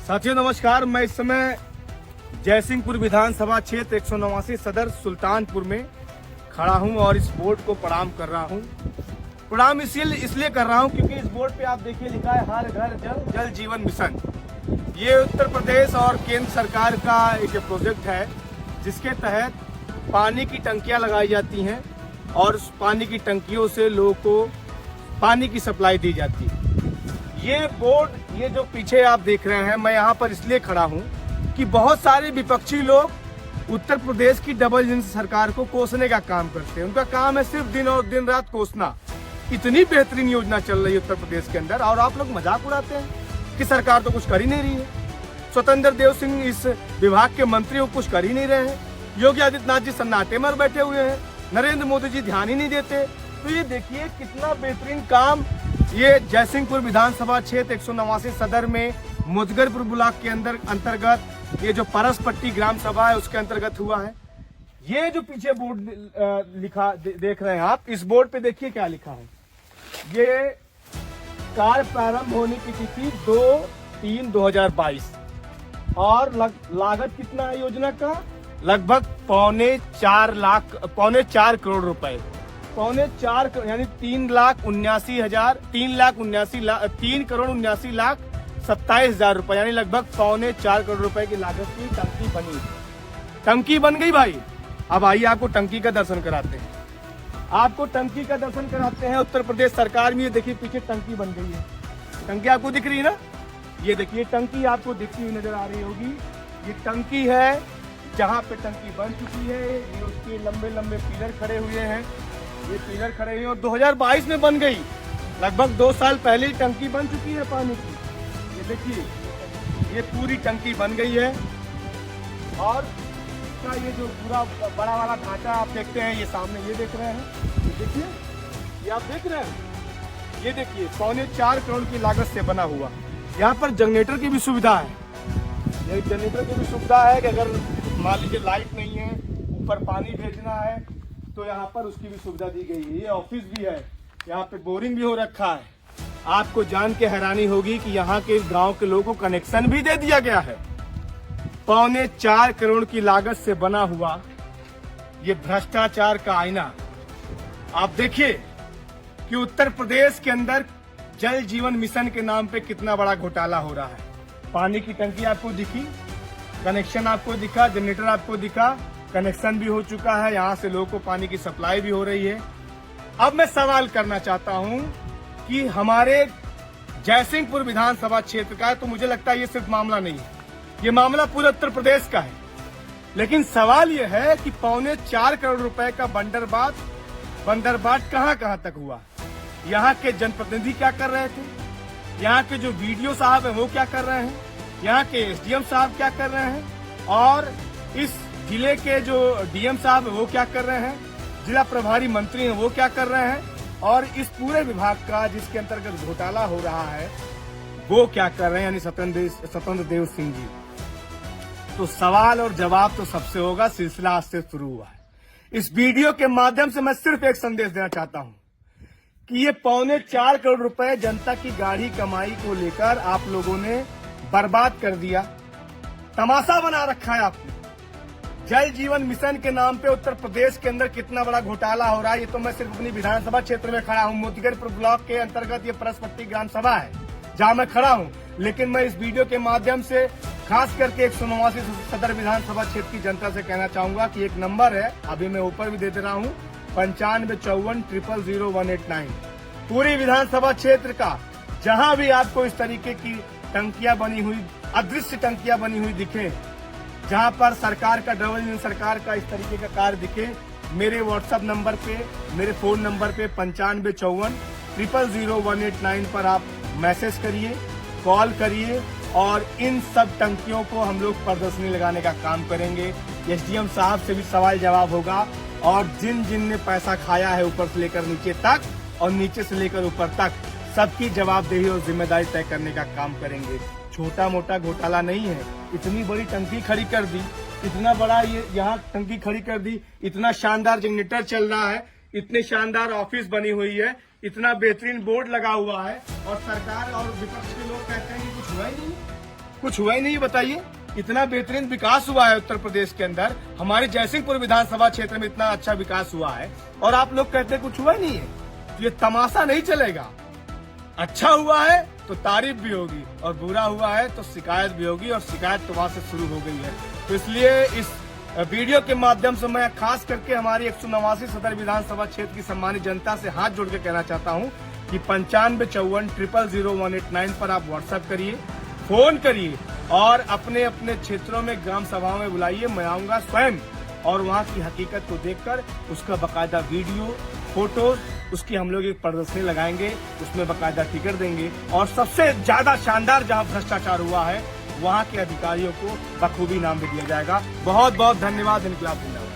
साथियों नमस्कार। मैं इस समय जयसिंहपुर विधानसभा क्षेत्र 189 सदर सुल्तानपुर में खड़ा हूं और इस बोर्ड को प्रणाम कर रहा हूं। प्रणाम इसलिए कर रहा हूं क्योंकि इस बोर्ड पे आप देखिए लिखा है हर घर जल जल जीवन मिशन। ये उत्तर प्रदेश और केंद्र सरकार का एक प्रोजेक्ट है जिसके तहत पानी की टंकियां लगाई जाती हैं और उस पानी की टंकियों से लोगों को पानी की सप्लाई दी जाती है। ये बोर्ड, ये जो पीछे आप देख रहे हैं, मैं यहाँ पर इसलिए खड़ा हूँ कि बहुत सारे विपक्षी लोग उत्तर प्रदेश की डबल इंजन सरकार को कोसने का काम करते हैं। उनका काम है सिर्फ दिन रात कोसना। इतनी बेहतरीन योजना चल रही है उत्तर प्रदेश के अंदर और आप लोग मजाक उड़ाते हैं कि सरकार तो कुछ कर ही नहीं रही है। स्वतंत्र देव सिंह इस विभाग के मंत्री को कुछ कर ही नहीं रहे हैं। योगी आदित्यनाथ जी सन्नाटे में बैठे हुए हैं। नरेंद्र मोदी जी ध्यान ही नहीं देते। तो ये देखिए कितना बेहतरीन काम ये जयसिंहपुर विधानसभा क्षेत्र 189 सदर में मुजफ्फरपुर ब्लॉक के अंतर्गत ये जो परसपट्टी ग्राम सभा है उसके अंतर्गत हुआ है। ये जो पीछे बोर्ड लिखा देख रहे हैं आप, इस बोर्ड पे देखिए क्या लिखा है। ये कार्य प्रारंभ होने की तिथि 2/3/2022 और लागत कितना है योजना का? लगभग 4.25 करोड़ रुपए। 4.25 करोड़ यानी 3,79,27,000 रुपए यानी लगभग 4.25 करोड़ रुपए की लागत की टंकी बनी। टंकी बन गई भाई। अब आइए आपको टंकी का दर्शन कराते हैं। आपको टंकी का दर्शन कराते हैं। उत्तर प्रदेश सरकार में ये देखिए पीछे टंकी बन गई है। टंकी आपको दिख रही है ना? ये देखिए टंकी आपको दिखती हुई नजर आ रही होगी। ये टंकी है जहाँ पे टंकी बन चुकी है। ये उसके लंबे लंबे पिलर खड़े हुए हैं। ये पिलर खड़े हुए और 2022 में बन गई। लगभग 2 साल पहले ही टंकी बन चुकी है पानी की। ये देखिए ये पूरी टंकी बन गई है और इसका ये जो पूरा बड़ा वाला ढांचा आप देखते हैं, ये सामने ये देख रहे हैं, ये देखिए, ये आप देख रहे हैं, ये देखिए 4.25 करोड़ की लागत से बना हुआ। यहाँ पर जनरेटर की भी सुविधा है। ये जनरेटर की भी सुविधा है कि अगर मान लीजिए लाइट नहीं है, ऊपर पानी भेजना है तो यहाँ पर उसकी भी सुविधा दी गई है। ये ऑफिस भी है, यहाँ पे बोरिंग भी हो रखा है। आपको जान के हैरानी होगी कि यहाँ के गांव के लोगों को कनेक्शन भी दे दिया गया है। 4.25 करोड़ की लागत से बना हुआ ये भ्रष्टाचार का आईना। आप देखिए कि उत्तर प्रदेश के अंदर जल जीवन मिशन के नाम पे कितना बड़ा घोटाला हो रहा है। पानी की टंकी आपको दिखी, कनेक्शन आपको दिखा, जनरेटर आपको दिखा, कनेक्शन भी हो चुका है, यहाँ से लोगों को पानी की सप्लाई भी हो रही है। अब मैं सवाल करना चाहता हूँ कि हमारे जयसिंहपुर विधानसभा क्षेत्र का है, तो मुझे लगता है ये सिर्फ मामला नहीं है, ये मामला पूरे उत्तर प्रदेश का है। लेकिन सवाल ये है कि 4.25 करोड़ रुपए का बंदरबाट कहाँ तक हुआ? यहाँ के जनप्रतिनिधि क्या कर रहे थे? यहाँ के जो वीडियो साहब है वो क्या कर रहे हैं? यहाँ के एसडीएम साहब क्या कर रहे हैं? और इस जिले के जो डीएम साहब है वो क्या कर रहे हैं? जिला प्रभारी मंत्री हैं वो क्या कर रहे हैं? और इस पूरे विभाग का जिसके अंतर्गत घोटाला हो रहा है वो क्या कर रहे हैं, यानी स्वतंत्र देव सिंह जी। तो सवाल और जवाब तो सबसे होगा। सिलसिला आज से शुरू हुआ है। इस वीडियो के माध्यम से मैं सिर्फ एक संदेश देना चाहता हूं कि ये 4.25 करोड़ रुपए जनता की गाढ़ी कमाई को लेकर आप लोगों ने बर्बाद कर दिया। तमाशा बना रखा है आपने। जल जीवन मिशन के नाम पे उत्तर प्रदेश के अंदर कितना बड़ा घोटाला हो रहा है, ये तो मैं सिर्फ अपनी विधानसभा क्षेत्र में खड़ा हूँ। मुजफ्फरपुर ब्लॉक के अंतर्गत ये परसपट्टी ग्राम सभा है जहाँ मैं खड़ा हूँ। लेकिन मैं इस वीडियो के माध्यम से खास करके 189 सदर विधानसभा क्षेत्र की जनता से कहना चाहूंगा कि एक नंबर है, अभी मैं ऊपर भी दे दे रहा हूँ, 9554000189। पूरी विधानसभा क्षेत्र का जहां भी आपको इस तरीके की टंकियां बनी हुई, अदृश्य टंकियां बनी हुई दिखे, जहां पर सरकार का डबल इंजन सरकार का इस तरीके का कार्य दिखे, मेरे व्हाट्सएप नंबर पे, मेरे फोन नंबर पे 9554000189 पर आप मैसेज करिए, कॉल करिए और इन सब टंकियों को हम लोग प्रदर्शनी लगाने का काम करेंगे। एसडीएम साहब से भी सवाल जवाब होगा और जिन जिन ने पैसा खाया है ऊपर से लेकर नीचे तक और नीचे से लेकर ऊपर तक, सबकी जवाबदेही और जिम्मेदारी तय करने का काम करेंगे। छोटा मोटा घोटाला नहीं है। इतनी बड़ी टंकी खड़ी कर दी, इतना बड़ा ये यहाँ टंकी खड़ी कर दी, इतना शानदार जनरेटर चल रहा है, इतने शानदार ऑफिस बनी हुई है, इतना बेहतरीन बोर्ड लगा हुआ है और सरकार और विपक्ष के लोग कहते हैं कि कुछ हुआ ही नहीं। कुछ हुआ ही नहीं, बताइए। इतना बेहतरीन विकास हुआ है उत्तर प्रदेश के अंदर, हमारे जयसिंहपुर विधानसभा क्षेत्र में इतना अच्छा विकास हुआ है, और आप लोग कहते हैं कुछ हुआ ही नहीं है। तो ये तमाशा नहीं चलेगा। अच्छा हुआ है तो तारीफ भी होगी, और बुरा हुआ है तो शिकायत भी होगी, और शिकायत तो वहां से शुरू हो गई है। तो इसलिए इस वीडियो के माध्यम से मैं खास करके हमारी 189 सदर विधानसभा क्षेत्र की सम्मानित जनता से हाथ जोड़ के कहना चाहता हूं कि 9554000189 पर आप व्हाट्सएप करिए, फोन करिए, और अपने अपने क्षेत्रों में ग्राम सभाओं में बुलाइए। मैं आऊंगा स्वयं, और वहां की हकीकत को देखकर उसका बकायदा वीडियो, फोटो, उसकी हम लोग एक प्रदर्शनी लगाएंगे, उसमें बकायदा टिकट देंगे, और सबसे ज्यादा शानदार जहां भ्रष्टाचार हुआ है वहां के अधिकारियों को बखूबी नाम भी दिया जाएगा। बहुत बहुत धन्यवाद। इनकलाब जिंदाबाद।